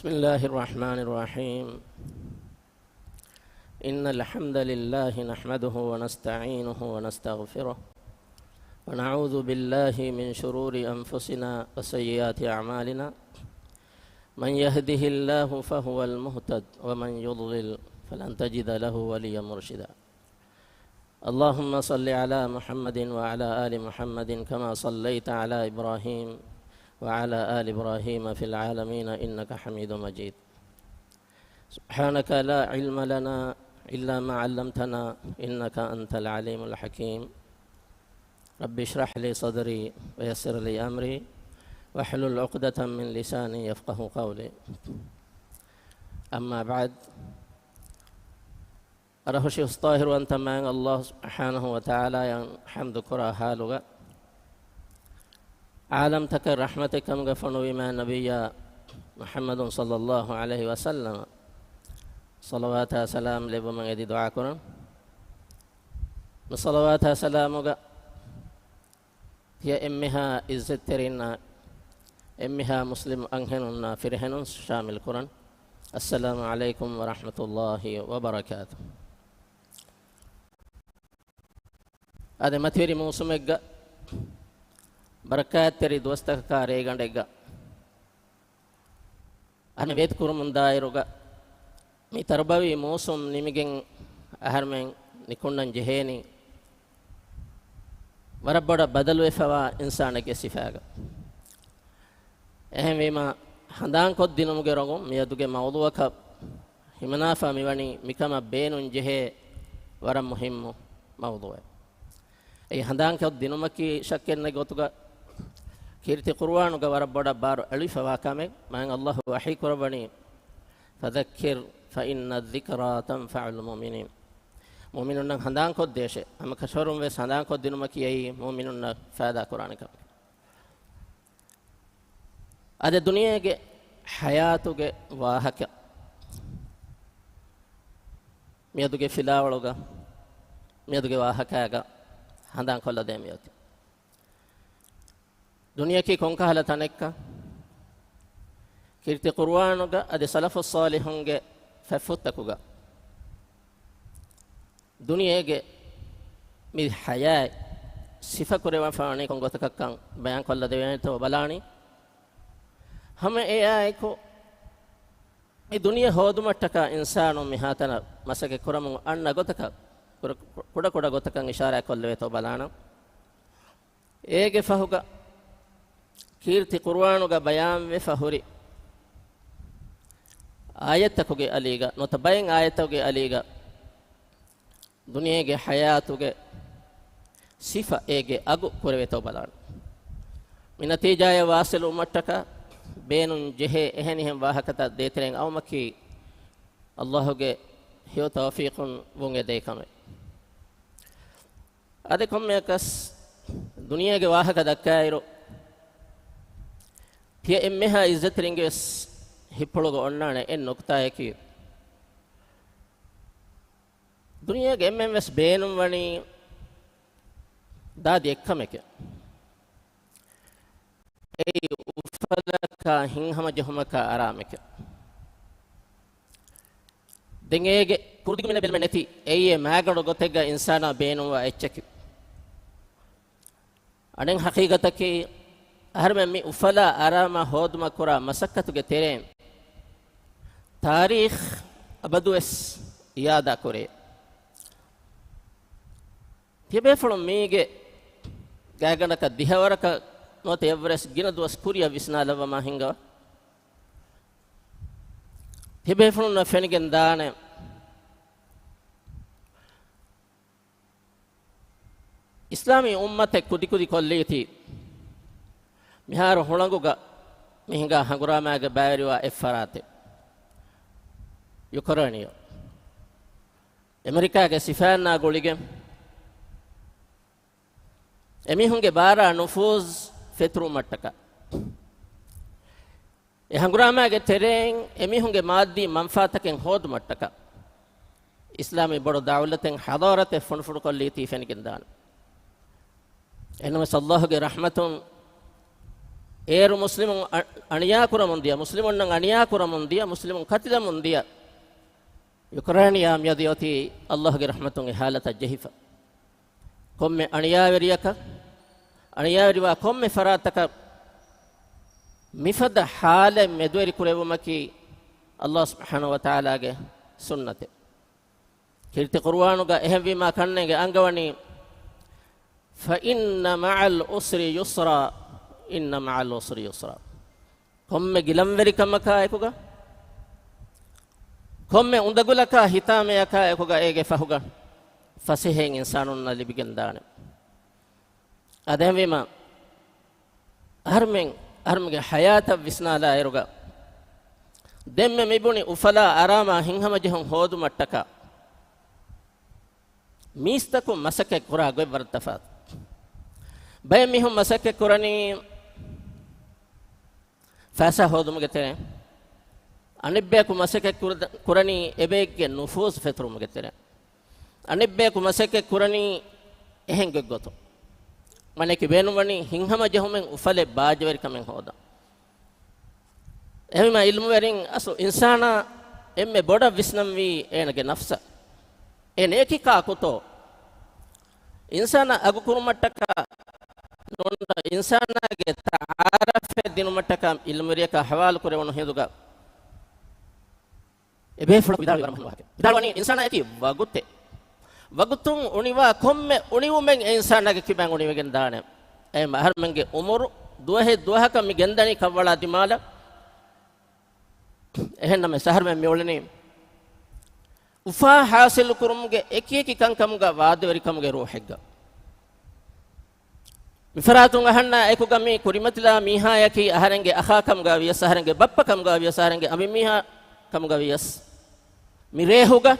بسم الله الرحمن الرحيم. إن الحمد لله نحمده ونستعينه ونستغفره ونعوذ بالله من شرور أنفسنا وسيئات أعمالنا. من يهده الله فهو المهتد ومن يضلل فلن تجد له وليا مرشدا. اللهم صل على محمد وعلى آل محمد كما صليت على إبراهيم وعلى آل إبراهيم في العالمين إنك حميد مجيد. سبحانك لا علم لنا إلا ما علمتنا إنك أنت العليم الحكيم. رب اشرح لي صدري ويسر لي أمري واحلل عقدة من لساني يفقه قولي. أما بعد، أرهشي الطاهر وأنت معنا الله سبحانه وتعالى حمد كرا حالك عالم تكر رحمتك مغفرن بما نبي محمد صلى الله عليه وسلم صلوات سلام لبو من يدي دعا كرن صلوات سلامك هي امها عزترنا امها مسلم انهننا فرهن شامل كرن. السلام عليكم ورحمة الله وبركاته. هذا متيري موسمك بركات تري دوستك كاريغان دعا أنا بيت كورم دايروغا مي تربوي موسم نيمجين أهرمن نكونن جهيني وربنا بدل وفوا إنسانك صفاء أهم ما هندان كود دينو مجرعهم ميادوك موضوع كاب همنافا ميواني مكما بينون جهة ورم مهم موضوع أي هندان كود دينو مكي شكل نجوتوكا كيرتي قرآن وجوار بڑا بار ألف واقعه ما إن الله وحي كربني فذكر فإن الذكرى تنفع المؤمنين. مؤمنون هندان كود ديشه أما كشورم بس هندان كود دينو مكي أي مؤمنون فادا قرآن كم. هذا الدنيا के حياته के वाहक मियादु के फिलावलोगा मियादु के वाहक आएगा हंदां खोला दे मियादु दुनिया की कौन का हालत आने का कीर्ति कुरान होगा अदे सलफ़ सालिह होंगे फैफुत तक होगा दुनिया के मिल हया सिफा करे वाफ़ाने कौन को तक कांग बयान खोला दे तो बलानी हमें ये आए को ये दुनिया होदु मट्टका इंसानों में हाथना मसके कुरम अन्ना गोतका कुड़ा कुड़ा गोतका इशारा खोले तो बलाना एक फहुगा कीर्ति कुरान का बयान में फहुरी आयत तक के अलीगा नोतबाइंग आयतों के अलीगा दुनिया के हयातों के सिफा एक अगु कुरवे तो बलाना मिनतीजा ये वासिल उमट्टका बेनुन जहे एहनी हम वाहकता देते रहेंगे आओ मक्की अल्लाह के हियो तौफीक़ुन वोंगे देखा में आधे कम में कस दुनिया के वाहकता दक्कायरो फिर इम्मेहा इज़्ज़त रहेंगे इस हिप्पड़ो को अन्ना ने इन नुक्ता है कि दुनिया के इम्मे में बेनुन वनी दाद यक्का में क्या का हिंग हम जो हम का आराम है क्या देंगे कुर्दी में बिल में नहीं ये मैगड़ो गोतेगा इंसाना बेनो वा एचकी अनेक हकीकत की हर में उफला आराम होद मकुरा मसक्कत के तेरे तारीख अबदुस याद आकुरे ये बेफलो मीगे गैगना का दिहावर का नोते एवरेस्ट गिना दोस कुरिया विस्ना लवा माहिंगा हिबे फुन न फेनिगन दाने इस्लामी उम्मत कुदी कुदी कोल्ली थी मिहार होलंगुगा मिहिंगा हंगुरा मागे बायरिवा एफराते युकरानियो अमेरिका के सिफान ना गोलिगे एमी होंगे बारा नुफूज फित्रू मट्टका ये हंगुरामा के तेरें एमी होंगे मादी मंफात के होद मट्टका इस्लामी बड़ो दावलतें हदारत फुनफुड़ को लीती फैन किंदान इनमें सल्लाह के रहमतों ඒරු මුස්ලිමුන් අනියා කුරමුන්දිය මුස්ලිමුන් නම් අනියා කුරමුන්දිය මුස්ලිමුන් කතිලමුන්දිය යුක්‍රානියා මියදියති අල්ලාහගේ රහමතුන් හාලත ජහිෆ කොම්මෙ අනියාවරියක අනියාවරිවා කොම්මෙ ෆරාතක මිෆද හාලෙ මෙදවරි කුරෙවමකි අල්ලාහ් සුබ්හානහු වතාලාගේ සුන්නත කිර්ති කුර්ආනුග එහෙවීමා කන්නේගේ අංගවණි فإن مع العسر يسرا إن مع العسر يسرا කොම්මෙ ගිලම්වරි කමකා එකුග කොම්මෙ උඳගුලකා හිතාමයකා එකුග ඒගේ ෆහුග ෆසිහෙන් ඉන්සානුන් ලිබිගෙන් දාන අදෙන්වීම අර්මගේ හයාත විස්නාලා එරුග දෙම්මෙ මිබුනි උෆලා ආරාමා හිංහම ජහන් හෝදු මට්ටක මිස්තකු මසකෙ කුරා ගොයි වර්තෆාත් බය මිහුම් මසකෙ කුරණි ෆාසා හෝදුමගෙ තෙරේ අනිබ්බේකු මසකෙ කුරණි එබේගේ නුෆූස් ෆෙතරුමගෙ තෙරේ අනිබ්බේකු මසකෙ කුරණි එහෙන්ගෙ ගොතෝ මනෙකි බේනුවනි හිංහම ජහුමෙන් උෆලේ බාජවරි කමෙන් හෝදා එහිම ඉල්මු වරින් අසු ඉන්සානා එම්මෙ බොඩ විස්නම් වී එනගේ නෆ්ස එනේකිකා කුතෝ ඉන්සානා අගු කුරුමට්ටක නොන්න ඉන්සානාගේ තාරෆෙ දිනුමට්ටක ඉල්මුරියක හවාල් කරවණු හේදුගා එබේ ෆුල විදාල රහමතුල්ලාහ් විදාලවනි ඉන්සානා ඇති වගුත්තේ වගුතුන් උනිවා කොම්මෙ උනිවුමෙන් ඉන්සානාගේ කිබන් උනිවගෙන් දානේ එ මහර්මන්ගේ උමරු දුවහක මි ගෙන්දනි කවලා දිමාල එහෙන්නම සහර්මෙන් මෙවලනේ උෆා හාසිල් කුරුම්ගේ එකීකි කංකම්ගා වාදවරිකම්ගේ රෝහෙග්ග මිෆරාතුන් අහන්න ඒකුගා මේ කුරිමතිලා මීහායකි අහරංගේ අඛාකම්ගා වියස් අහරංගේ බප්පකම්ගා වියස් අහරංගේ අමි මීහා කම්ගා වියස් මිරේහුගා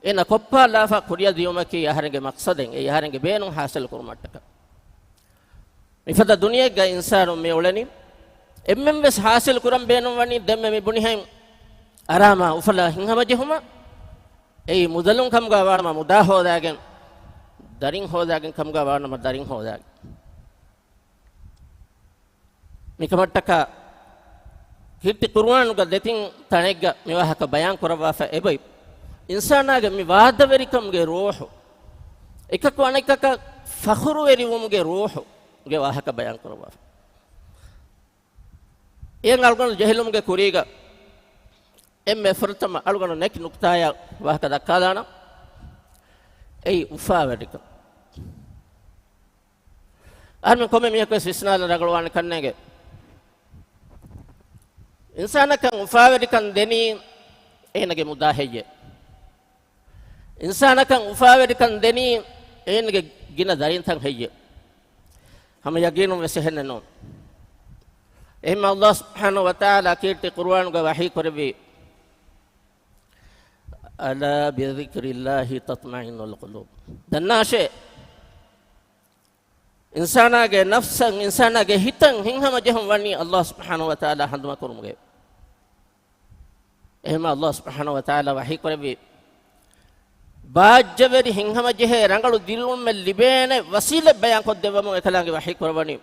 එන කොප්පා ලාෆා කුරිය දියොමකි අහරංගේ මක්සදෙන් ඒ අහරංගේ බේනුන් හාසිල් කුරුමට්ටක මිෆද දුනියග්ගා ඉන්සානු මේ උලනි එම්මෙම්වස් හාසිල් කුරම් බේනුන් වනි දෙම්මෙ මේ බුනිහෙන් අරාමා උෆලා හිංහම ජෙහුම ඒ මුදලුන් කම්ගා වානම මුදා හොදාගෙන් දරින් හොදාගෙන් කම්ගා වානම දරින් හොදාගෙන් මිකමට්ටක කිර්ති කුර්ආනුග දෙතින් තනෙග්ග මෙවහක බයන් කරවා ෆෙබයි ඉන්සානාගේ මේ වාදවරිකම්ගේ රෝහ එකක අනෙකක ෆඛරු වෙරිවුම්ගේ රෝහ ගේ වහක බයන් කරවා එයන් අල්ගොන ජහිලුම්ගේ කුරීග එම්මෙ ෆර්තම අල්ගොන නෙක් නුක්තාය වහක දක්කා දාන ඒ උෆා වැඩික අර්ම කොමෙ මියක විස්නාල රගලවන්න කන්නේගේ ඉන්සානකන් උෆා වැඩිකන් දෙනි එනගේ මුදාහෙය ඉන්සානකන් උෆා වැඩිකන් දෙනි එනගේ ගින දරින් තන් හෙය හැම යගිනුම් වෙසෙහෙන්නෝ එහෙම අල්ලාහ් සුබ්හානහු වතාලා කීර්ති කුර්ආනුග වහී කරවි අලා බිදික්රිල්ලාහි තත්මයිනුල් කුලූබ් දන්නාෂේ ඉන්සානාගේ නෆ්සන් ඉන්සානාගේ හිතන් හිංහම ජහම් වනි අල්ලාහ් සුබ්හානහු වතාලා හඳුම කරුමුගේ එහෙම අල්ලාහ් සුබ්හානහු වතාලා වහී කරවි බාජ්ජවරි හිංහම ජෙහෙ රංගලු දිලුම් මෙ ලිබේන වසීල බයන් කොද්දවමු එකලංගේ වහී කරවනි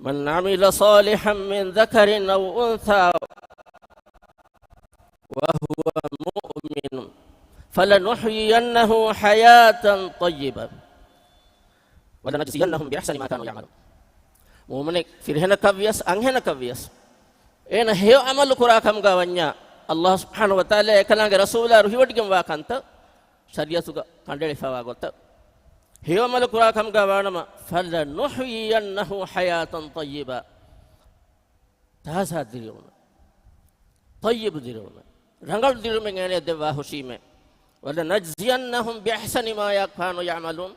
من عمل صالحا من ذكر أو أنثى وهو مؤمن فلنحيينه حياة طيبة ولنجزينهم بأحسن ما كانوا يعملون مؤمن فرهنا كويس أنهنا كويس إن هي عمل كراكم غوانيا الله سبحانه وتعالى كلام رسول روحي ودكم واكنت شريعة كندل فواغوت هي عمل كراكم غوانما فلنحيينه حياة طيبة تاسا ديرون طيب ديرون رنگل ديرون من يعني دوا حشيمه ولنجزينهم بأحسن ما كانوا يعملون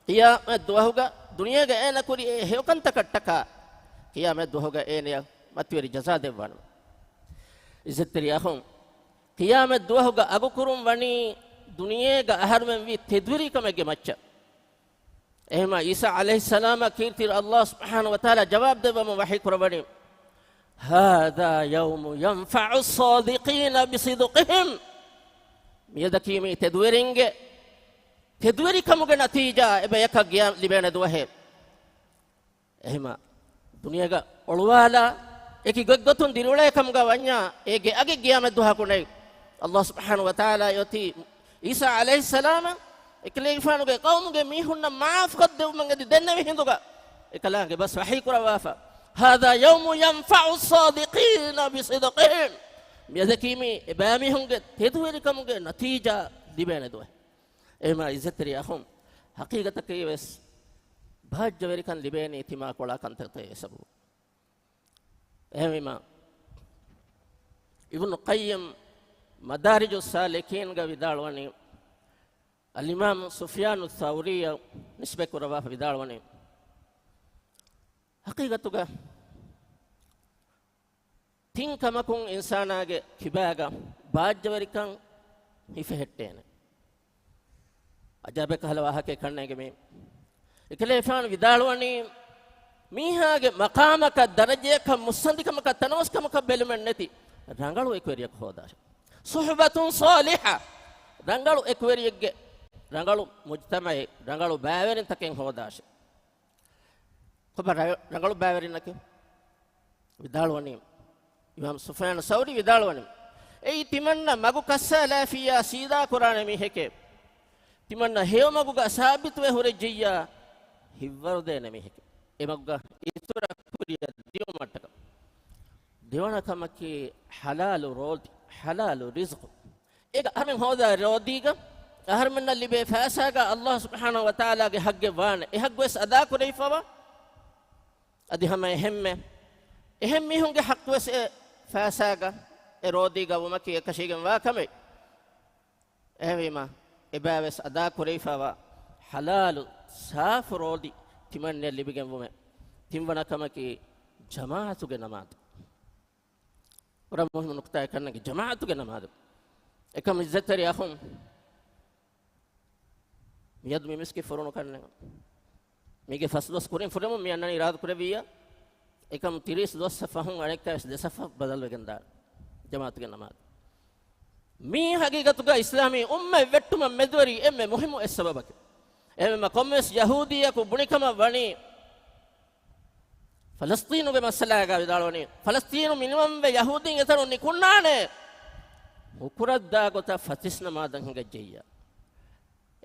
قيامت دوهوغا دنيا ga ena kuri hekanta kattaka قيامت دوهوغا ena matweri jaza devwan izetteri ahum قيامت دوهوغا agu kurum wani duniya ga aharmen wi tedwiri kamege macca ehma isa alayhi salam kirtir allah subhanahu wa taala jawab devama wahi kurabani هذا يوم ينفع الصادقين بصدقهم ميدكيمي تدويرينge تدويري كموge natija ebe yakak giya libena duwahe ehma ದುನಿಯಾಗ ಒಳವಾಲ ಏಕಿ ಗೊತ್ತೊಂದು ದಿರುಳೆ ಕಮ್ಗ ವನ್ಯ ಏಗೆ ಅಗೆ ಗಿಯಾಮತ್ ದುಹಾ ಕುಣೈ ಅಲ್ಲಾಹ್ ಸುಬ್ಹಾನಹು ವ ತಆಲಾ ಯೋತಿ ಈಸಾ ಅಲೈಹಿಸ್ಸಲಾಮ ಇಕ್ಲೇಫಾನುಗೆ ಕೌಮ್ಗೆ ಮೀಹುನ್ನ ಮಾಫ್ ಕದ್ದು ಮಂಗದಿ ದೆನ್ನವಿ ಹಿಂದುಗ ಇಕಲಾಗೆ ಬಸ್ ವಹಿ ಕುರವಾಫ ಹಾದಾ ಯೌಮು ಯನ್ಫഉ ಸ್ಸಾದಿಕೀನ ಬಿಸಿದ್ಕಿಹಿಂ ಮಿಯದಕೀಮಿ ಇಬಾಮಿ ಹುಂಗೆ ತೆದುವೆರಿ ಕಮ್ಗೆ ನತೀಜಾ ದಿಬೇನೆ ದುವೆ ಎಮಾ ಇಜ್ಜತರಿ ಅಹುಂ ಹಕೀಗತಕ್ಕೆ ವೆಸ್ ಭಾಜ್ಯವೆರಿ ಕನ್ ಲಿಬೇನೆ ತಿಮಾ ಕೊಳಾ ಕಂತತೆ ಸಬು ಎಮಿಮಾ ಇಬ್ನು ಕಯ್ಯಂ ಮದಾರಿಜು ಸಾಲಿಕೀನ್ ಗ ವಿದಾಳವನಿ ಅಲ್-ಇಮಾಮ್ ಸುಫಿಯಾನು ಥೌರಿಯ ನಿಸ್ಬೆ ಕುರವಾ ವಿದಾಳವನಿ ಹಕೀಗತುಗ ತಿಂಕಮಕುಂ ಇನ್ಸಾನಾಗೆ ಕಿಬಾಗ ಭಾಜ್ಯವೆರಿ ಕನ್ ಹಿಫೆ ಹೆಟ್ಟೇನೆ ಅಜಾಬೆ ಕಹಲವಾಹಕೆ ಕಣ್ಣೆಗೆ ಮೇ ಇಕಲೇಫಾನ್ ವಿದಾಳವನಿ ಮೀಹಾಗೆ ಮಕಾಮಕ ದರಜೆಯಕ ಮುಸ್ಸಂದಿಕಮಕ ತನವಸ್ಕಮಕ ಬೆಲುಮೆನ್ ನೆತಿ ರಂಗಳು ಎಕ್ವೆರಿಯಕ್ಕೆ ಹೋದಾಶ ಸುಹಬತುನ್ ಸಾಲಿಹ ರಂಗಳು ಎಕ್ವೆರಿಯಕ್ಕೆ ರಂಗಳು ಮುಜ್ತಮೈ ರಂಗಳು ಬಾವೆರಿನ ತಕೆಂಗ್ ಹೋದಾಶ ಕೊಬ್ಬ ರಂಗಳು ಬಾವೆರಿನಕ್ಕೆ ವಿದಾಳವನಿ ಇಮಾಮ್ ಸುಫಿಯಾನ್ ಸೌರಿ ವಿದಾಳವನಿ ಏಯ್ ತಿಮನ್ನ ಮಗು ಕಸ್ಸಲಾಫಿಯಾ ಸೀದಾ ಕುರಾನ ಮೀಹೆಕೆ ತಿಮನ್ನ ಹೇವ ಮಗುಗ ಸಾಬಿತ್ವೆ ಹೊರೆ ಜಿಯ್ಯ ಹಿವ್ವರದೇ ನಮಿಹೆಕೆ ಎ ಮಗ್ಗ ಇಸುರ ಕುರಿಯ ದಿವ ಮಟ್ಟಕ ದಿವಣ ಕಮಕ್ಕೆ ಹಲಾಲು ರೋದಿ ಹಲಾಲು ರಿಜ್ಕ್ ಈಗ ಅಹರ್ಮೆನ್ ಹೋದ ರೋದಿಗ ಅಹರ್ಮೆನ್ನಲ್ಲಿ ಬೇ ಫಾಸಾಗ ಅಲ್ಲಾಹ್ ಸುಬ್ಹಾನಹು ವ ತಆಲಾಗೆ ಹಗ್ಗೆ ವಾನೆ ಎ ಹಗ್ವೆಸ್ ಅದಾ ಕುರೈಫವ ಅದಿ ಹಮ ಹೆಮ್ಮೆ ಎಹಮ್ಮಿ ಹುಂಗೆ ಹಕ್ವೆಸ್ ಫಾಸಾಗ ಎ ರೋದಿಗ ಉಮಕಿ ಕಶಿಗಂ ವಾ ಕಮೆ ಎವಿಮಾ ಇಬಾವೆಸ್ ಅದಾ ಕುರೈಫವ ಹಲಾಲು ಸಾಫ್ ರೋದಿ ತಿಮನ್ನೆ ಲಿಬಿಗೆಂ ವುಮೆ ತಿಂವನ ಕಮಕಿ ಜಮಾಅತುಗೆ ನಮಾದು ರ ಮುಹಿಮ್ ನುಕ್ತಾ ಕನ್ನಗೆ ಜಮಾಅತುಗೆ ನಮಾದು ekam izzatari akhum miyad mi miski forono kanne mige fasdos kurin foremo mi annani irad kureviya ekam 30 dos safahun anekta de safah badal wegenda jamaat ge namaz mi hagigatuga islami umme vettuma medwari emme muhimu es sababake emme kommes yahudiya ku bunikama wani ಫಲಸ್ತೀನು ಬೆ ಮಸಲಾಗ ವಿದಾಳವನಿ ಫಲಸ್ತೀನು ಮಿನಿಮಮ್ ಬೆ ಯಹೂದಿನ್ ಎತರು ನಿಕುನ್ನಾನೆ ಹುಕುರದ್ದ ಗೊತ್ತ ಫತಿಸ್ನ ಮಾದಂಗ ಜಯ್ಯ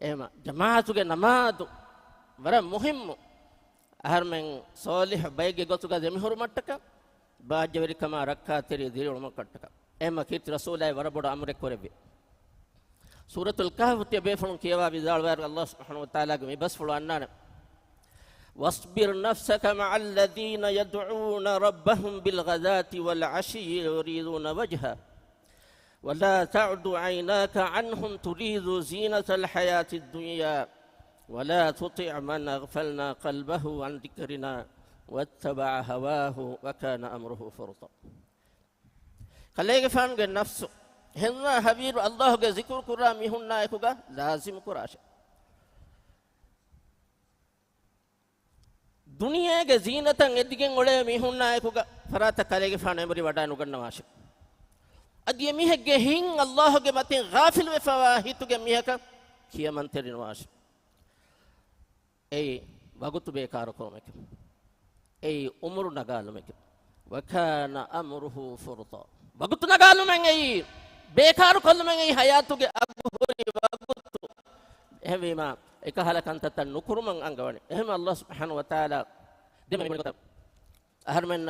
ಏಮ ಜಮಾಅತುಗೆ ನಮಾದು ವರ ಮುಹಿಮ್ಮು ಅಹರ್ಮೆನ್ ಸಾಲಿಹ್ ಬೈಗೆ ಗೊತ್ತುಗ ದೆಮಿಹುರು ಮಟ್ಟಕ ಬಾಜ್ಯವರಿ ಕಮ ರಕ್ಕಾ ತೆರಿ ದಿರುಳು ಮಕ್ಕಟ್ಟಕ ಏಮ ಕೀರ್ತಿ ರಸೂಲೈ ವರಬಡ ಅಮರೆ ಕೊರೆಬಿ ಸೂರತುಲ್ ಕಹಫ್ ತೆ ಬೇಫುನ್ ಕಿಯವಾ ವಿದಾಳವರ ಅಲ್ಲಾಹ್ ಸುಬ್ಹಾನಹು ವ ತಆಲಾ ಗೆ ಬಸ್ಫುಳು ಅನ್ನಾನೆ واصبر نفسك مع الذين يدعون ربهم بالغداة والعشي يريدون وجهه ولا تعد عيناك عنهم تريد زينة الحياة الدنيا ولا تطع من أغفلنا قلبه عن ذكرنا واتبع هواه وكان أمره فرطا خليك فان النفس هنا حبيب الله ذكر كرامي هنا يكوغا لازم كراش ದುನಿಯಾಗೆ ಜೀನತಂ ಎದ್ದಿಗೆನ್ ಒಳೆ ಮಿಹುನ್ನಾಯಕುಗ ಫರಾತ ಕಲೆಗೆ ಫಾನೆಮರಿ ವಡಾನು ಗನ್ನವಾಶ ಅದಿಯ ಮಿಹೆಗ್ಗೆ ಹಿಂಗ್ ಅಲ್ಲಾಹಗೆ ಮತ್ತೆ ಗಾಫಿಲ್ ವೆಫವಾ ಹಿತುಗೆ ಮಿಹಕ ಕಿಯಮಂತರಿನವಾಶ ಏಯ್ ವಗುತು ಬೇಕಾರು ಕೋಮೆಕೆ ಏಯ್ ಉಮರು ನಗಾಲುಮೆಕೆ ವಕಾನ ಅಮ್ರುಹು ಫುರ್ತ ವಗುತು ನಗಾಲುಮೆಂಗೈ ಬೇಕಾರು ಕೊಲ್ಲುಮೆಂಗೈ ಹಯಾತುಗೆ ಅಗ್ಹುರಿ ವಗುತು ಎಹವಿಮಾ එකහලකන්තත නුකුරුමන් අංගවනේ එහෙම අල්ලාහ් සුබ්හානහු වතාලා දෙමෙ කොට අහර්මන්න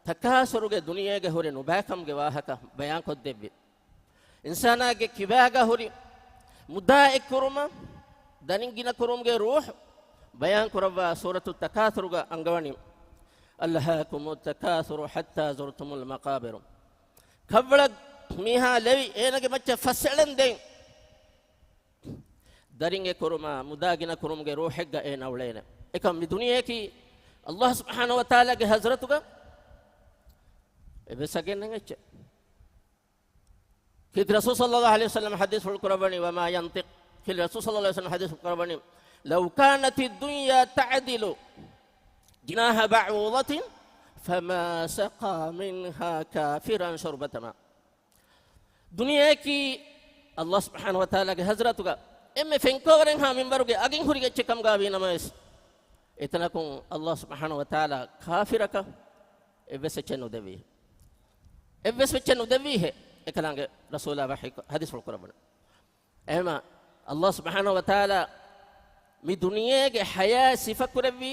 තකාසරුගේ දුනියගේ හොරේ නුබෑකම්ගේ වාහක බයන් කොත් දෙවි ඉන්සානාගේ කිබෑගා හොරි මුදා එක්කුරුම දනින් ගින කුරුම්ගේ රූහ් බයන් කරවා සූරතු තකාසරුගේ අංගවනේ අල්ලාහකුමුත් තකාසරු හත්තා සුරතුමුල් මකාබිර කවල මිහා ලෙවි ඒනගේ මච්ච ෆසලෙන් දෙන් දරින්ගේ කුරුමා මුදාගින කුරුම්ගේ රූහෙග්ග ඒ නවලේන එකම් මි දුනියේකි අල්ලාහ් සුබ්හානහු වතාලාගේ හස්රතුග එබසගෙන නෙච්ච කිද රසූල් සල්ලල්ලාහු අලයිහි වසල්ලම් හදීස් වල කුරබනි වමා යන්තික් කිද රසූල් සල්ලල්ලාහු අලයිහි වසල්ලම් හදීස් කුරබනි ලව් කානති දුන්යා තඅදිලු ජිනාහ බඅූදතින් فما سقى منها كافرا شربة ماء දුනියේකි අල්ලාහ් සුබ්හානහු වතාලාගේ හස්රතුග එම්මෙ ෆෙන්කෝවරෙන් හා මින්බරුගේ අගින් හුරිගෙච්ච කම් ගාවී නමස් එතනකුන් අල්ලාහ් සුබ්හානහු වතාලා කාෆිරක එවසෙච්චනු දෙවි එවසෙච්චනු දෙවි එකලංග රසූලා වහී හදීස් වල කරබන එහෙම අල්ලාහ් සුබ්හානහු වතාලා මේ දුනියේගේ හයා සිෆා කරවි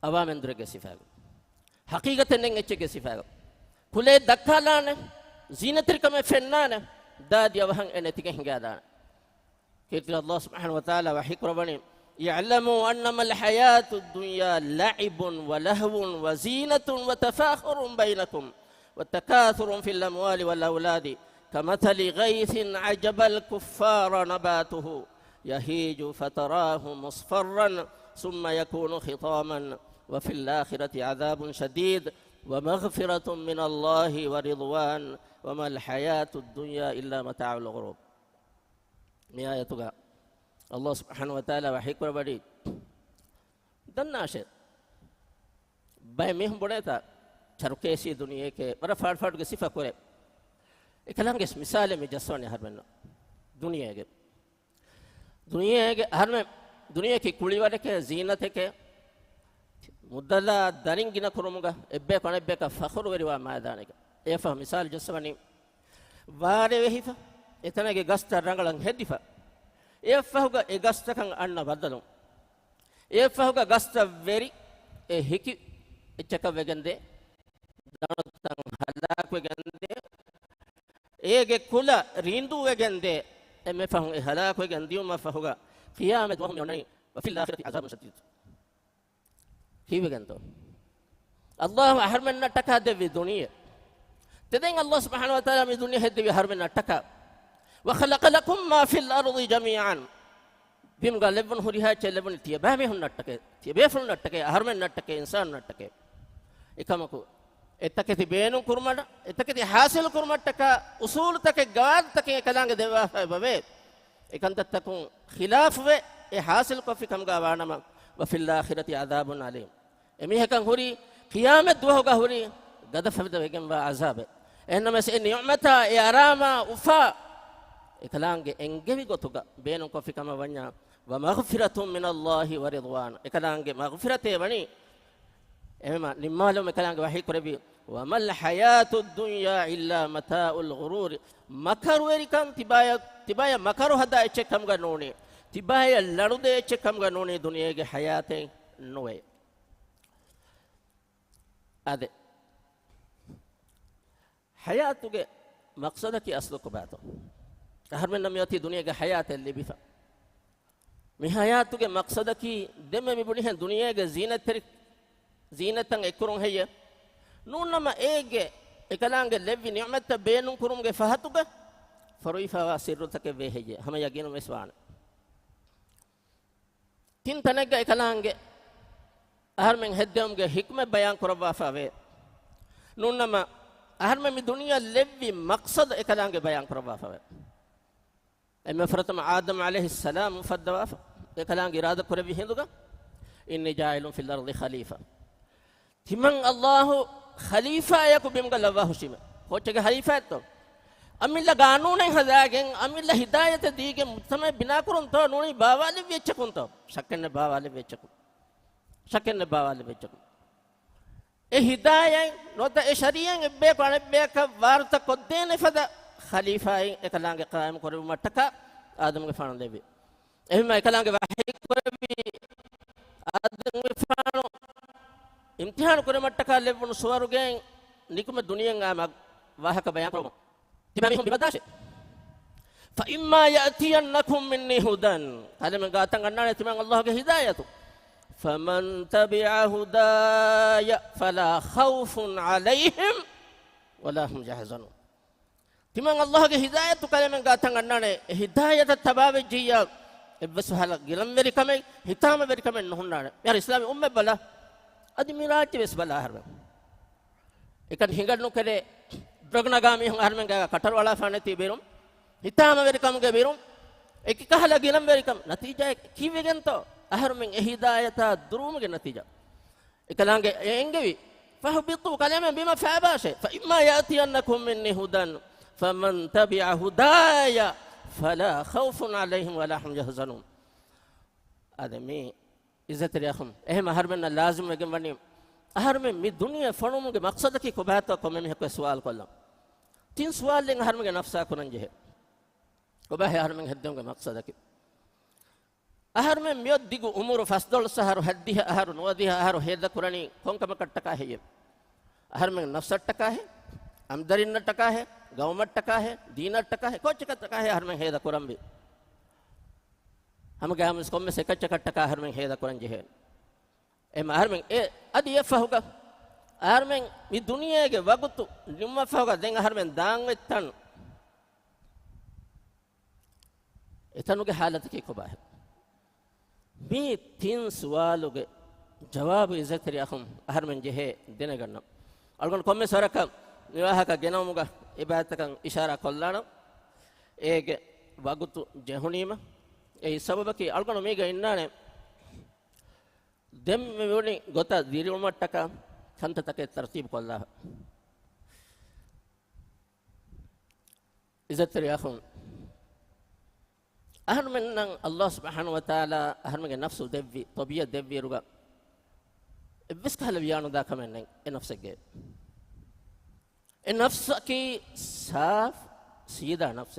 අවාමෙන්ද්‍රගේ සිෆා හකීගතෙන් එච්චගේ සිෆා කුලේ දක්කාලාන زينتركم فنانة داد يوهن أن تكهنجادان كتير الله سبحانه وتعالى وحكربني يعلموا أنما الحياة الدنيا لعب ولهو وزينة وتفاخر بينكم والتكاثر في الأموال والأولاد كمثل غيث عجب الكفار نباته يهيج فتراه مصفرا ثم يكون خطاما وفي الآخرة عذاب شديد ومغفرة من الله ورضوان وما الحياة الدنيا إلا متاع الغرور نهايتها الله سبحانه وتعالى وحكر بديد دناشر باي مهم بنيتا چرکیسی دنیا کے برا فاٹ فاٹ کے صفہ کرے اکلام کے مثال میں جسونے ہر میں دنیا کے ہر میں دنیا کی کلی والے کے زینت ہے کہ مدلا دارنگنا کرمگا ابے کون ابے کا فخر وروا مادانے کا یہ فهم مثال جسونی وارے وہیفا اتنا کے گست رنگلن ہدیفا یہ فہوگا اے گست کن ان بدلوں یہ فہوگا گست ویری اے ہکی اچکا وگندے دانتن ہلاک وگندے ایگے کلا ریندو وگندے اے فهم اے ہلاک وگندیوں ما فہوگا قیامت وهم یونی وفي الآخرة عذاب شديد كيف قلتوا الله أحرمنا تكا دبي دنيا تدين الله سبحانه وتعالى من دنيا هدي أحرمنا تكا وخلق لكم ما في الأرض جميعا بيم قال لبن هريها لبن تيابه هم نتكا تيابه فل نتكا أحرمنا نتكا إنسان نتكا إكمكو اتكتي بينو كرمدا اتكتي حاصل كرمدا تكا أصول تكا قاد تكا كلام دوا بابه إكنت تكون خلاف و حاصل كفي كم قاوانا ما وفي الآخرة عذاب عليم أميه كان هوري قيامة دوه هوري قد فبد بيجن عذاب إنما سئن نعمتا إعراما وفا إكلانج إنجبي قطوكا بينهم كفي كما بنيا ومغفرة من الله ورضوان إكلانج مغفرة بني إما نمالهم إكلانج وحي كربي وما الحياة الدنيا إلا متاع الغرور مكر وريكم تبايا مكر هذا إتشكم غنوني تبايا لرود إتشكم غنوني دنيا حياة نوي هذا حياتك مقصدك أصلك باته هر من نمياتي دنيا حياة اللي بيفا من حياتك مقصدك دم مبنيها دنيا زينة إكرون هي نونما إيجي إكلانج لبي نعمة بينهم كرونج فهتوك فرويفا وسيرتك بهجة هم يجينوا مسوان تين تنجا إكلانج أهر من هدهم حكمة بيان كربا فاوي نونما أهر من الدنيا لبي مقصد إكلانج بيان كربا فاوي أما فرتم آدم عليه السلام فدوا إكلانج إرادة كربي هندوكا إني جاعل في الأرض خليفة تمن الله خليفة يكو بيمغل الله شيما هوچه خليفة تو أميلا قانون هذاكين أميلا هداية ديكين مجتمع بنا كرون تو نوني باوالي بيچكون تو شكن باوالي بيچكون شكن باوالي بيچكون إيه هداية نوتا إيه شريعة إبه كون إبه كوارتا كودين فدا خليفة إكلانج قائم كربي متكا آدم كفان لبي إيه ما إكلانج وحي كربي آدم كفان امتحان كره متكا لبن سوارغين نيكم الدنيا غام واهك بيان كرو تمامهم ببداش فإما يأتينكم مني هدى هذا من قاتن أننا تمام الله كهداية فمن تبع هداي فلا خوف عليهم ولا هم يحزنون تمام الله كهداية كلام من قاتن أننا هداية التباب جيا بس هلا جلم بريكم هتام بريكم نهنا يا إسلام بلا أدي ميراث بس بلا هرم إكان هنگار نوكره درغناغامي هرم كا كتر والا فانتي بيروم هتام بريكم كبيروم إكي كهلا جلم بريكم نتيجة كي بيجنتو أهرم هداية دروم النتيجة إكلانج إنجبي فهبطوا كلاما بما فعباشه فإما يأتينكم مني هدى فمن تبع هدايا فلا خوف عليهم ولا هم يحزنون هذا مي ඉස්සතර යහම් එහෙම අහර්මෙන්න ලාසිම් වෙගෙන් වන්නේ අහර්මෙන් මේ දුනිය ෆණුමුගේ මක්සද කි කොබහත කොම මෙහෙක සවාල් කොල්ලම් තින් සවාල්ෙන් අහර්මගේ නෆ්සා කරන් ජෙහ කොබහ අහර්මෙන් හෙද්දම්ගේ මක්සද කි අහර්මෙන් මියොත් දිගු උමුරු ෆස්දල් සහරු හද්දිහ අහරු නොදිහ අහරු හෙද්ද කුරණි කොන්කම කට්ටකා හෙය අහර්මෙන් නෆ්සට ටකා හේ අම්දරින්න ටකා හේ ගවමට ටකා හේ දීනට ටකා හේ කොච්චක ටකා හේ අහර්මෙන් හෙද කුරම්බි हम गया हम इसको में से कच्चा कट्टा हर में हेदा कुरंज है ए हर में ए अदि ये फहुगा हर में ये दुनिया के वक्त निम्मा फहुगा देंगे हर में दांग इतन इतनों के हालत की खुबा है मी तीन सवालों के जवाब इज़्ज़त रिया हम हर में जो है देने करना अलगन कम में सारा का निवाह का गेना मुगा इबादत का इशारा कोल्लाना एक वक्त जहुनी में ඒ සබබකි අල්ගොන මේක ඉන්නානේ දෙම් මෙවනි ගොත දිරිුමට්ටක කන්තතකේ තර්තිබ් කොල්ලා ඉස්සතර යහුන් අහර්මෙන් අල්ලාහ් සුබ්හානහු වතාලා අහර්මගේ නෆ්සු දෙවි තබිය දෙවි රුග එබ්ස් කහල වියානු දා කමෙන් ඒ නෆ්සගේ ඒ නෆ්සකි සාෆ් සීදා නෆ්ස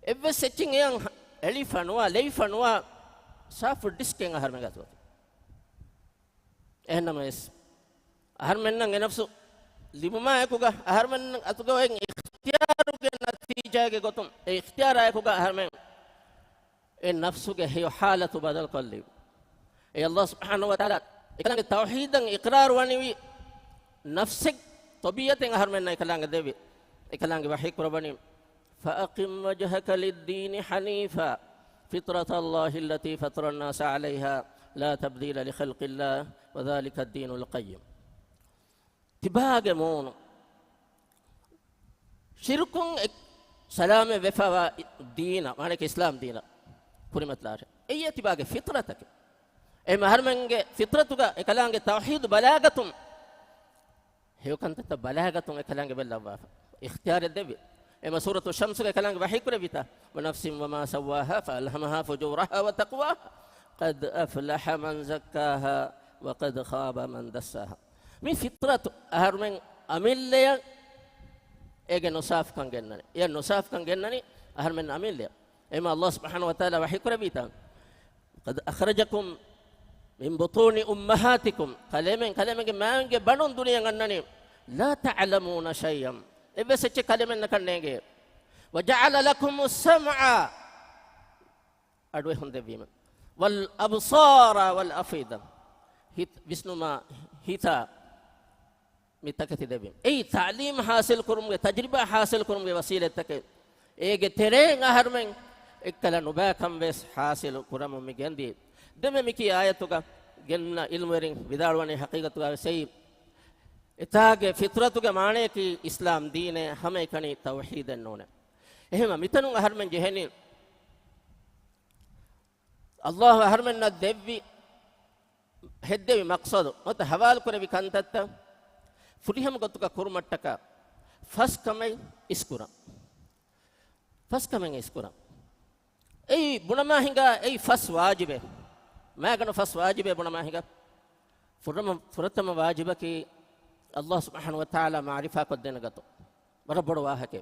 එබ්ස් සෙචින් යන් එලිෆනුවා ලෙයිෆනුවා සාෆ් ඩිස්කෙන් අහර්ම ගතෝ එහෙනම එස් අහර්මෙන් නම් එනෆ්සු ලිමුමා එකුග අහර්මෙන් අතුගෙන් ඉක්තියාරුගේ නතිජාගේ ගොතුම් ඒ ඉක්තියාරය එකුග අහර්මෙන් ඒ නෆ්සුගේ හේ حالතු බදල් කල්ලි ඒ අල්ලාහ් සුබ්හානහු වතාලා එකලගේ තවහීදන් ඉක්රාර් වනිවි නෆ්සික් තබියතෙන් අහර්මෙන් එකලංග දෙවි එකලංගේ වහී කුරබනි فأقم وجهك للدين حنيفا فطرة الله التي فطر الناس عليها لا تبديل لخلق الله وذلك الدين القيم تباغ مون شركون سلام وفوا دين معنى اسلام دين كلمه لا اي تباغ فطرتك اي مهرمنගේ فطرتك එකලංගේ توحيد بلاغتم هيو كنت بلاغتم එකලංගේ බල්ලවා اختيار الدبي اما سوره الشمس كلام وحي كربيتا ونفس وما سواها فالهمها فجورها وتقواها قد افلح من زكاها وقد خاب من دساها من فطره اهرمن اميليا ايغ نصاف كان جنني يا نصاف كان جنني اهرمن اميليا اما الله سبحانه وتعالى وحي كربيتا قد اخرجكم من بطون امهاتكم كلمه مانجه بنون دنيا غنني لا تعلمون شيئا بس اتش كلمه نكنيغي وجعل لكم السمع ادوي هند بيما والابصار والافئده هيت بسنو ما هيتا متكتي دبيم اي تعليم حاصل كرم تجربه حاصل كرم وسيله تك ايغ ترين اهرمن اكل نباكم بس حاصل كرم ميغندي دم ميكي ايتوغا ගෙන්න ඉල්මරින් විදාලවනේ හකීකතුගා සයි එතාගේ ෆිත්‍රතුගේ මානේ කි ඉස්ලාම් දීනේ හැම එකනි තවහීදන් නෝනේ එහෙම මිතනුන් අහර්මෙන් ජෙහෙනි අල්ලාහ් අහර්මෙන් දෙවි හෙද්දෙවි මක්සද මත හවාල් කරවි කන්තත්ත ෆුරිහම ගතුක කුරුමට්ටක ෆස් කමයි ඉස්කුරා ඒ බුනමා හිඟා ඒ ෆස් වාජිබේ මෑගන ෆස් වාජිබේ බුනමා හිඟා ෆුරතම වාජිබකි الله سبحانه وتعالى معرفة قدنغتو بربر واهك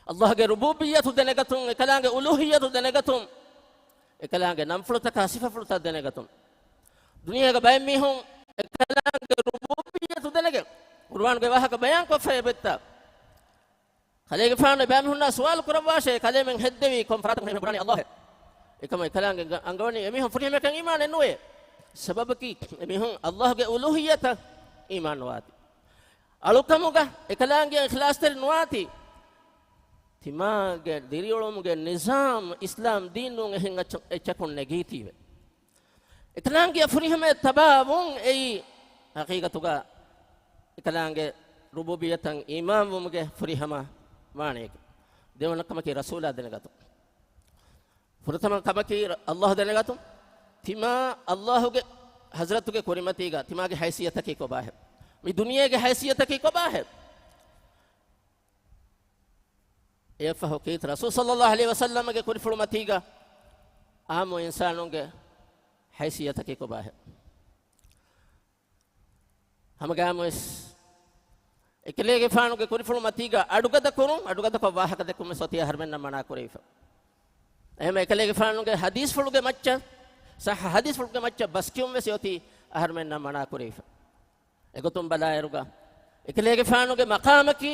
الله کے ربوبیت دنگتم کلانگ الوہیت دنگتم کلانگ نمفلتا کاسفہ فلتا دنگتم دنیا کا بیان می ہوں کلانگ ربوبیت دنگ قرآن کے واہ کا بیان کو فیبتا خلے کے فان بیان ہونا سوال کرواش خلے من ہدوی کم فرات میں قرآن اللہ کم کلانگ انگونی می ہوں فریم کن ایمان نوے سبب کی می ہوں اللہ کے الوہیت ایمان واتی අලුකමුග එකලාංගේ ඉඛලාස්තර නුවාති තිමාගේ දිරියොලමුගේ නිසාම් ඉස්ලාම් දීනුන් එහෙන් එචකුන් නැගීතිව එකලාංගේ ෆුරිහමේ තබාවුන් එයි හකීකතුග එකලාංගේ රුබුබියතන් ඊමාම්වමුගේ ෆුරිහම වාණේක දෙවනකමකේ රසූලා දෙනගතු ෆුරතම කමකේ අල්ලාහ් දෙනගතු තිමා අල්ලාහ්ගේ හස්රතුගේ කුරිමතිගා තිමාගේ හයිසියතකේ කොබාහ මේ दुनिया के हैसियत की कबा है ये फहकीत रसूल सल्लल्लाहु अलैहि वसल्लम के कुल फुरमतीगा आम इंसानों के haysiyatake ko bahe hamagamus ekelege faanuge kurifulu matiga adugada ko wahaka de kum sotiya harmenna mana kureifa ehme ekelege faanuge hadis fuluge macca sah hadis fuluge macca baskium ve soti harmenna mana kureifa egotum bala eruga ekelege faanuge maqamaki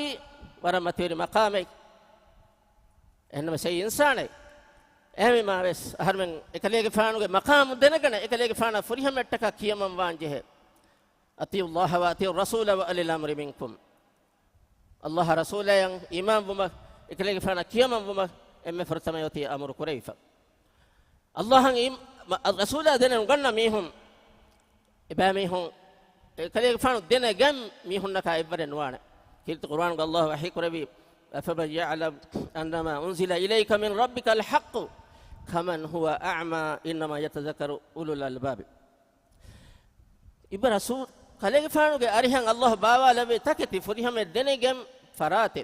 wara matiri maqame enma sey insane ehme ma wes harmen ekelege faanuge maqam denagana ekelege faana furihamettaka kiyamam wanje atiu allah wa atiu rasul wa alil amri minkum Allah Rasul yang imam buma ikelege fana kiyamam buma emme fartama yoti amru kuraifa Allah ang Rasul denen ganna mihum ibamihum ikelege fana denen gam mihun naka ibare nuwana kilt Qur'an Allah wahi kurabi afaman ya'lam annama unzila ilayka min rabbika alhaq kaman huwa a'ma inma yatadhakkaru ulul albab ibara rasul kalege fana ge arihan Allah bawa labe taketi furihame denen gam farate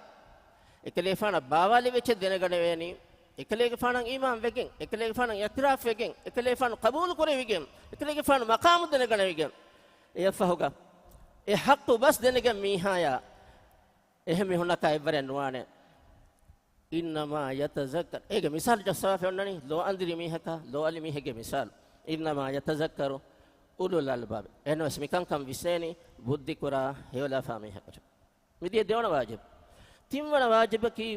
ekele fana bawali weche denagane weni ekele fana iman wegen ekele fana itiraf wegen ekele fana qabul kore wegen ekele fana maqam denagane wegen e fahuga e haqqu bas denage mihaya ehme hunaka ibare nuane innama yatazakkar ege misal jasafa onnani lo andiri mihaka lo ali mihege misal innama yatazakkaru ulul albab eno smikan kam viseni buddhi kura hewla fami hakata midiye devana wajib timwana wajib ki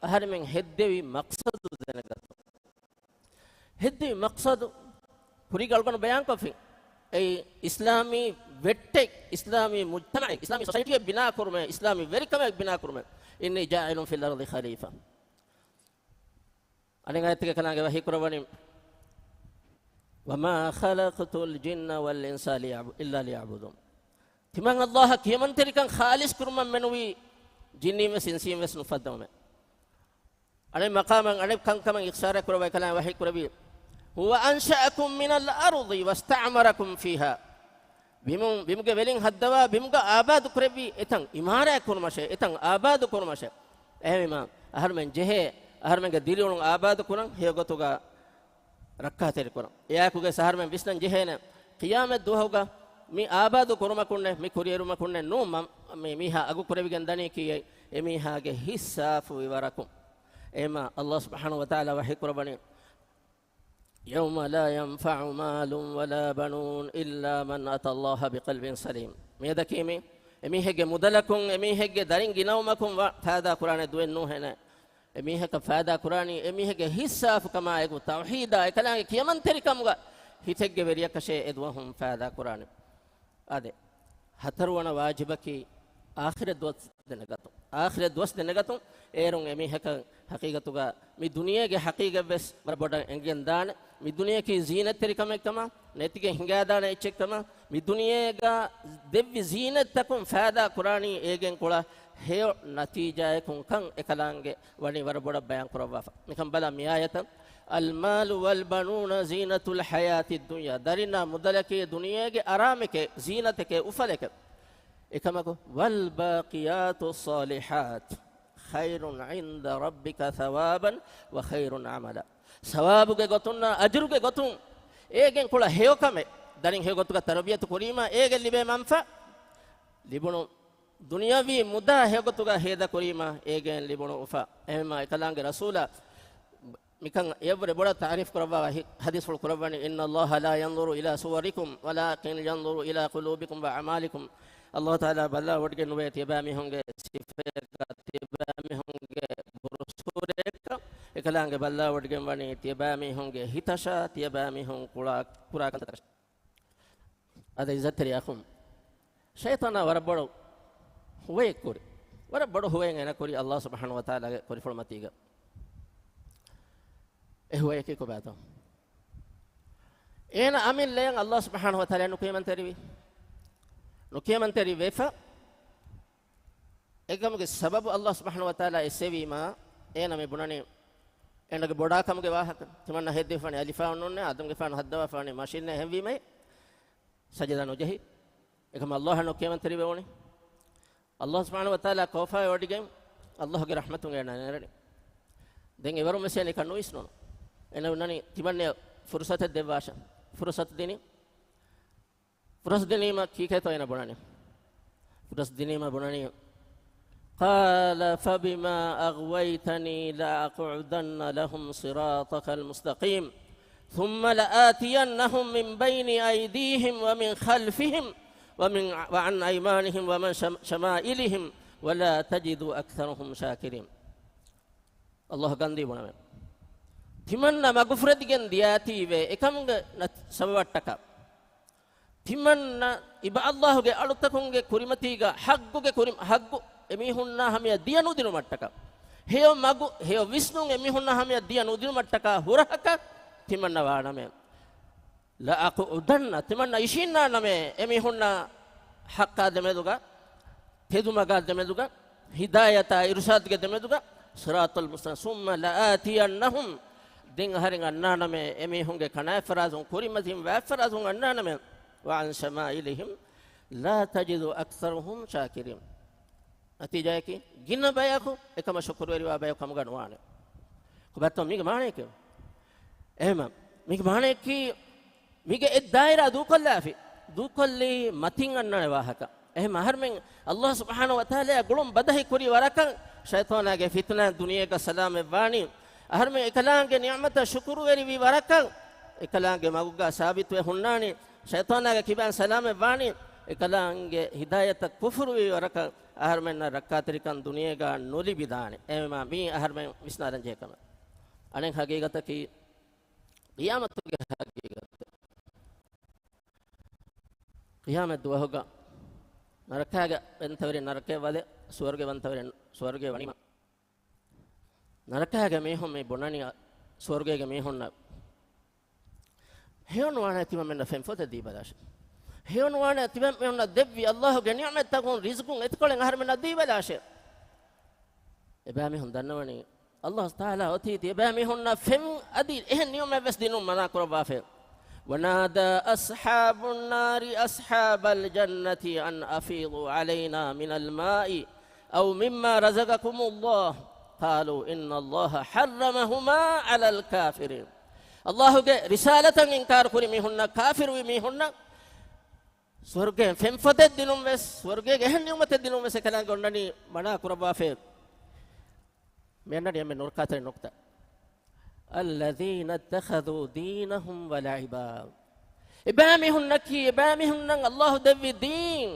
ahar men heddevi maqsad denagato heddevi maqsad puri galgon bayan kofi ei islami vette islami mujtama islami society ke bina kurme islami verikame bina kurme inni ja'ilun fil ardi khalifa alinga etike kanage wahi kurwani wama khalaqtul jinna wal insa illa liya'budun timang allah kiyaman terikan khalis kurman menwi jinni me sinsi me sunfadame ane maqaman ane kankaman iksara kurwa kalam wahi kurbi huwa ansha'akum min al-ardi wasta'marakum fiha bimuge velin haddawa bimuga abad kurbi etang imara kurmashe etang abad kurmashe ehma aharmen jehe aharmen ge dilun abad kuran hegotuga rakka ter kuran yakuge saharmen bisnan jehena qiyamat duhuga mi abadu kuruma kunne mi kurieruma kunne no me miha agu kurevi gandani ki emiha ge hisafu warakum ema Allah subhanahu wa ta'ala wahi kurabani yawma la yanfa'u malun wala banun illa man ata Allah biqalbin salim medakimi emiha ge mudalakum emiha ge darin ginawmakum fada qur'an duwen no hena emiha ka fada qur'ani emiha ge hisafu kama egu tauhida ekalange kiyaman terikamuga hitegge veriya kashe edwahum fada qur'ani ade hatarwana wajibaki akhirat dos denagatum erun emi haka haqiqatuga mi duniyage haqiqa bes barboda engen dan mi duniyake zinat terikam ekama netige hinga dana echekama mi duniyega devvi zinat takum faida qurani egen kola he natija ekun kan ekalange wani barboda bayan kurawa nikam bala mi ayatan المال والبنون زينة الحياة الدنيا دارنا مدلك دنيا أرامك زينتك أفلك إكمكو والباقيات الصالحات خير عند ربك ثوابا وخير عملا ثوابك قطنا أجرك قطن إيجن كل هيوكم دارين هيوكتك تربية كريمة إيجن لبي منفع لبنو دنيا في مدة هيوكتك هيدا كريمة إيجن لبنو أفا إما إكلانك رسولا mikan yabre boda ta'rif kuraba hadis ful kurabani inna allaha la yanzuru ila suwarikum walakin yanzuru ila qulubikum wa a'malikum Allah taala balla wodge nuwe tibami honge sifeka tibami honge bursureka ekalange balla wodge wani tibami honge hitasha tibami hon kura kan tarash ada izzatri akhum shaytana warabbodo huwe kuri warabbodo huwe ngena kuri Allah subhanahu wa taala kuri formatiga هو يكيكو بعده إنا أمين لين الله سبحانه وتعالى نكيم من تري ويفا إيكم السبب الله سبحانه وتعالى يسوي ما إنا مبناني إنا كبودا كم كواها تمنا هدي فاني ألفا ونون آدم كفان هدوا فاني ماشين هم بيمي سجدا نجهي إيكم الله نكيم من تري بوني الله سبحانه وتعالى كوفا يوديهم الله كرحمته غيرنا نرني دين يبرم مسيني كانوا يسنون ena unani timanne fursata devasha فرصة ديني فرص ديني ما كي كتو ينا بناني فرص ديني ما بناني قال فبما أغويتني لأقعدن لهم صراطك المستقيم ثم لآتينهم من بين أيديهم ومن خلفهم وعن أيمانهم ومن شمائلهم ولا تجد أكثرهم شاكرين الله غندي بنا تمنى مغفرت جن دياتي و إكمل سببتك تمنى إبا الله جل ألوتكم جل كريمتي جل حق جل كريم حق එමිහුන්නා හැමිය දියනු දිනු මට්ටක හේව මගු හේව විෂ්ණුන් එමිහුන්නා හැමිය දියනු දිනු මට්ටක හොරහක තිමන්නවා නමෙ ලාකු උදන්න තිමන්න ඉෂින්නා නමෙ එමිහුන්නා හක්කා දෙමෙදුග තෙදුමග දෙමෙදුග හිදායත ඉර්ෂාද්ග දෙමෙදුග සිරාතුල් මුස්තaqim සුම්ම ලාතියන්නහුම් දින් හරින් අන්නා නමෙ එමිහුන්ගේ කනා ෆරාසුන් කුරිමතින් වෆරාසුන් අන්නා නමෙ වඅන් ශමායිලිහිම් ලා තජිදු අක්සරහුම් ශාකිරින් नतीजा है कि गिन बया को एकम शुक्र वेरी वा बया कम गणवाने को बात तो मिग माने के एम मिग माने कि मिग ए दायरा दुकल्ली मथिंग अन्नने वाहक एम हर में अल्लाह सुब्हानहु व तआला गुलम बदही कुरी वरक शैतान के फितना दुनिया का सलाम वाणी हर में एकलांग के नियमत शुक्र वेरी वी वरक एकलांग के मगुगा साबित वे हुन्नानी शैतान के किबान सलाम वाणी एकलांग के हिदायत कुफ्र वी वरक आहर में न रक्कातरिकन दुनिया का नोली बिदाने एमा मी आहर में विस्नारन जेकम अनेक हकीकत की क़ियामत की हकीकत क़ियामत दुआ होगा नरकाग बंतवरे नरके वाले स्वर्ग बंतवरे स्वर्ग वनिमा नरकाग में हम में बोनानी स्वर्ग के में होना हेवन वाना तिमा में न फेंफोते दी बदाश हेवन वाना तिबम में उन देवी अल्लाह के नियमत तकुन रिज़्कुन इतकोले हर में नदी बलाशे इबामी हुन दन्नवनी अल्लाह ताला होती थी इबामी हुन फेम अदी एह नियम में बस दिनों मना करो बाफे वनादा अस्हाबुन नारी अस्हाबल जन्नति अन अफीदु अलैना मिनल माई औ मिम्मा रज़क़कुमुल्लाह क़ालू इन्नल्लाह हर्रमहुमा अलल काफिरीन अल्लाह के रिसालतन इनकार करी मी हुन काफिर वी मी हुन स्वर्गे फेंफते दिनों में स्वर्गे गहन नियमते दिनों में से कला गोंडनी मना कुरबा फे मेनडी में नोरकाते नोक्ता अल्लज़ीना इत्तखज़ू दीनहुम वलइबा इबामी हुन्नकी इबामी हुन्नंग अल्लाह देवी दीन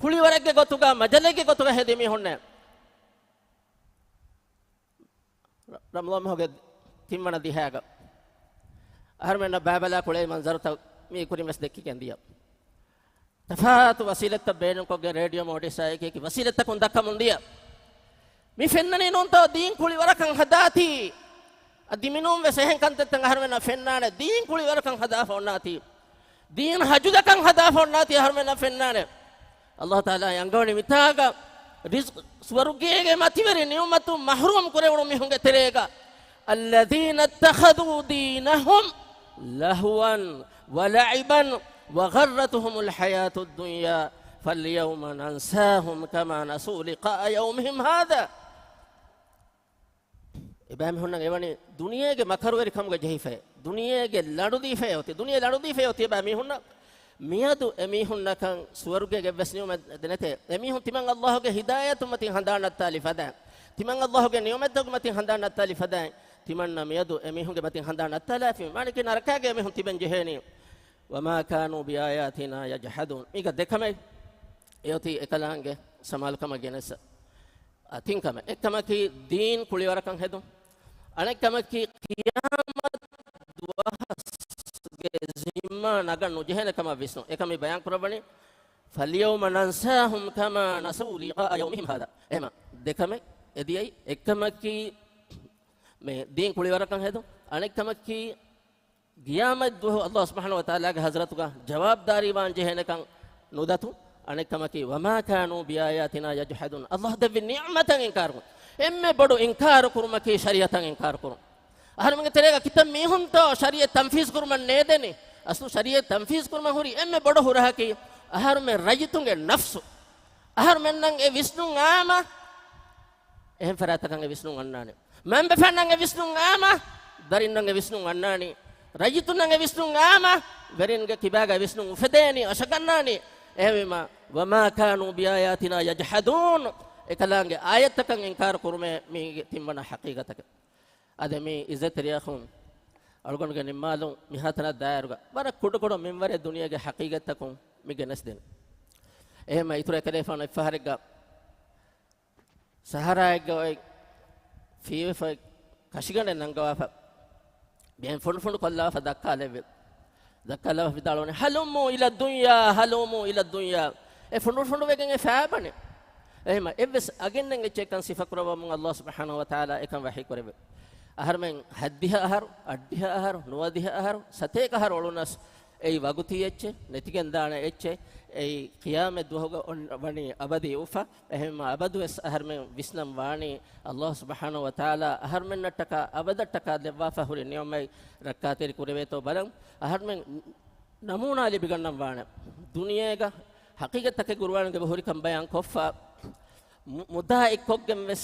कुली वरगे गोतुगा मजले के गोतुगा है देमी हुन्ने रमज़ान में होगे तिम्मना दिहागा हर में न बाबला कुले मंजर तक मी कुरी मस देखी केंदिया तफात वसीलत बेन को गे रेडियो मोडिस आए कि वसीलत तक उनका मुंडिया मी फेन्नने नोन तो दीन कुली वरकं हदाती अदिमिनों में सहन कंते तंगहर में न फेन्ना ने दीन कुली वरकं हदा फोनाती दीन हजुदा कं हदा फोनाती हर में न फेन्ना ने अल्लाह ताला यंगोनी मितागा रिज़्क स्वर्गे के मतिवरे नियमतु महरूम करे उन में होंगे तेरेगा अल्लज़ीना इत्तखज़ू दीनहुम लहवन व लइबन وغرتهم الحياة الدنيا فاليوم ننساهم كما نسوا لقاء يومهم هذا इबाम हुन्ना एवनी दुनिया के मखरवेरी खम के जहीफे दुनिया के लड़ुदी फे होती दुनिया लड़ुदी फे होती इबामी हुन्ना मिया तो एमी हुन्ना कं स्वर्ग के वसनियों में देते एमी हुन तिमंग अल्लाह के हिदायत मति हंदान तालिफदा तिमंग अल्लाह के नियमत तो मति हंदान तालिफदा तिमन्ना मिया तो एमी हुन के मति हंदान तालिफी माने कि नरका के एमी हुन तिबन जहेनी वमा कानू बिआयातिना यजहदून इगा देखमे योती एकलांगे समाल कम गेनेस थिंकमे एकम की दीन कुलिवर कं हेदो अनेकम की कियामत दुआस गे जिम्मा नगन नुजहन कम विष्णु एकम बयान करबनी फलियौम नंसाहुम कमा नसू लिका यौमिहिम हादा एमा देखमे एदियै एकम की में दीन कुलिवर कं हेदो अनेकम की गियामत दो अल्लाह सुब्हानहु व तआला के हजरत का जवाबदारी वान जहन कं नुदतु अनेक कमकी वमा कानू बिआयातिना यजहदून अल्लाह दे नियमतन इनकार को एम्मे बड़ो इनकार कुरमा की शरीयतन इनकार करो हर मंगे तेरेगा कितम मेहुन तो शरीयत तंफीज कुरमा ने देने असु शरीयत तंफीज कुरमा हुरी एम्मे बड़ो हो रहा कि हर में रजतुंगे नफ्स हर में नंगे विष्णु आमा एम फरात कंगे विष्णु अन्नाने मैं बेफनंगे विष्णु आमा दरिनंगे विष्णु Annani rajitun nge visnun ama verin ge kibaga visnun ufedeni ashagannani ehwima wama kanu biayatina yajhadun ekalange ayatakan inkar kurume mi timmana haqiqataka adami izzatriyakhum algonge nimmalum mihatana dairuga bara kudu minware duniyage haqiqatakum migenes den ehma itura kalefana fahariga saharaga fifa kashigane nangawa bien fon kolla fa dakkala vidalone halumu ila dunya e fon wegen e faabane ehma evs agennen e chekan sifakurwa mun Allah subhanahu wa taala ekan wahi korebe aharmen haddiha ahar addiha ahar nuwadiha ahar sateka ahar olunas ei waguti ecche netigen daana ecche ei qiyame duhoga on wani abadi ufa ehma abadu es aharmen visnam wani Allah subhanahu wa taala aharmen nattaka abadattaka lewwa fahuri niyomai rakkateri kureveto balam aharmen namuna libigannam wana duniyega haqiqatake gurwange bahuri kam bayan koffa muda ikkogem wes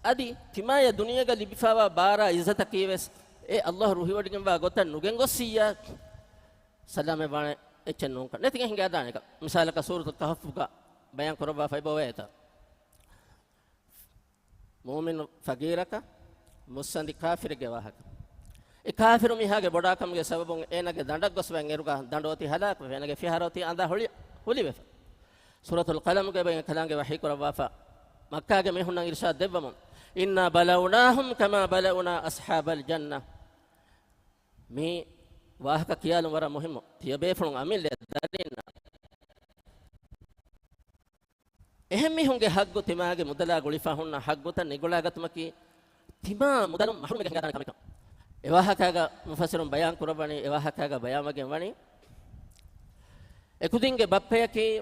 adi timaya duniyega libifawa bara izzataki wes e Allah ruhi wadigem wa gotan nugen gossiya salame bane echen nunka netigen hinga adane ka misalaka suratul kahf ka bayan korba faibo weta mu'min fagiraka musandi kafir ge wahaka e kafiru mihage bodakam ge sababun enage dandak goswen eruga dandoti halak wenage fiharoti anda holi we suratul qalam ge bayan kalange wahi korba fa makka ge mehunnan irshad devvam inna balawnahum kama balawna ashabal jannah mi wahaka kiyalum wara muhimmo tiyabe fulun amil darina ehmi hunge haggo timage mudala gulifa hunna haggo tan nigula gatmaki tima mudalum mahrum ge ngana kamika ewahaka ga mufassirun bayan kurabani ewahaka ga bayamage wani ekudinge bappeyaki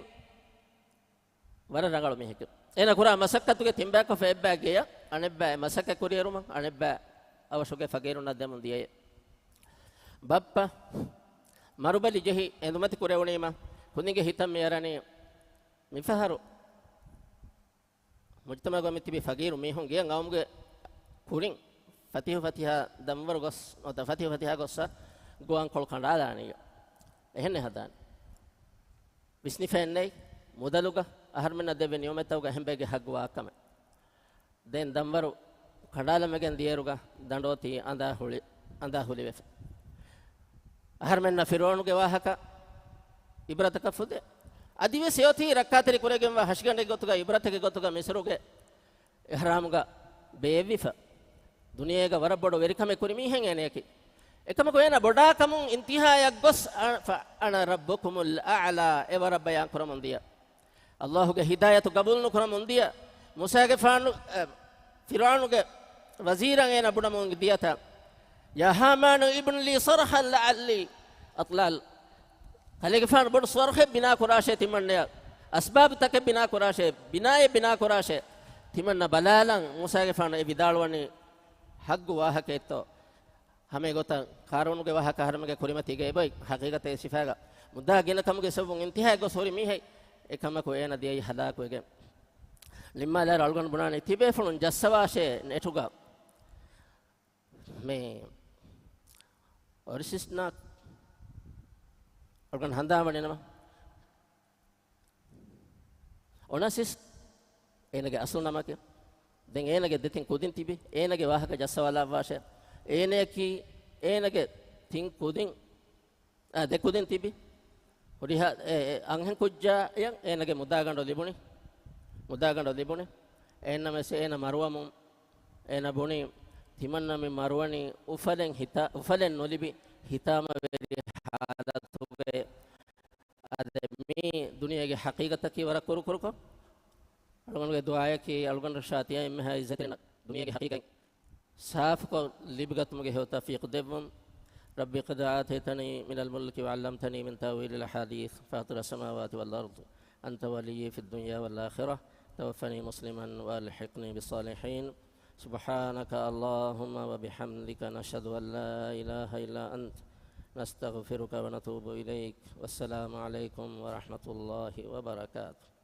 wara rangalu mehek ena kura masakkatuge timbaka febba geya anebba masakka kuriyeruma anebba awashuge fagiruna demun diye bappa marubali jehi endumati kurewunima kuninge hitam yarani mifaharu mujtama gomiti bi fagiru mihun ge ngaumge kurin fatiha damwar gos ota fatiha gossa goan kol kandalani ehne hadan bisni fennei mudaluga aharmena debe niyometaوga hembege hagwa kame den damwaru kandalamegen dieruga dandoti anda huli wefe aharmenna fir'aunuge wahaka ibrataka fude adive seyoti rakkateri kuregen wa hashgande gotuga ibratake gotuga misruge ihramuga bevifa duniyega warabodo verikame kuri mihen eneki ekama ko ena boda kamun intihayak gos ana rabbukumul a'la e warabbayan kuramundiya Allahuge hidayatu qabulnu kuramundiya musage faanu fir'aunuge waziran ena budamun diyata يا هامان ابن لي صرحا لعلي اطلال خليك فان بن صرخ بنا كراشه تمنى اسباب تك بنا كراشه بنا كراشه تمنى بلالا موسى فان ابدالوني حق واهكيتو हमें गोता कारों के वहाँ कहर में के खुरीमती गए भाई हकीकत है सिफागा मुद्दा गिना कम के सब इंतहा को सोरी मी है एक हम को ये न दिया हला को के लिम्मा लार अलगन बनाने थी बे फुलन जस्सवा से नेटुगा मैं और सिस्ना अलगन हंदा बने ना ओनासिस एने के असुल नामा के देंगे एने के दितिन कुदिन थी बे एने के वहाँ का जस्सवा ला वाशे एने के थिंग कुदिन दे कुदिन थी बे और यह अंगन कुज्जा यंग एने के मुद्दा गंडो लिबुने एना में से एना मरुआ मुं एना बुनी थिमन्ना में मरुआनी उफलें नोलिबी हिता में वेरी हालत हो गए अरे मी दुनिया की हकीकत की वरा कुरु को अलगन के दुआए की अलगन रशातिया में है इज्जत दुनिया की हकीकत साफ को लिबगत मुझे होता फीक देवम रब्बी क़द आतैतनी मिनल मुल्क व अल्लमतनी मिन तावील अल-हदीस Fatir as-samawati wal-ard anta waliyyi fid dunya wal-akhirah tawaffani musliman wa alhiqni bis-salihin subhanaka allahumma wa bihamdika nashhadu an la ilaha illa ant nastaghfiruka wa natubu ilayk wassalamu alaykum wa rahmatullahi wa barakatuh.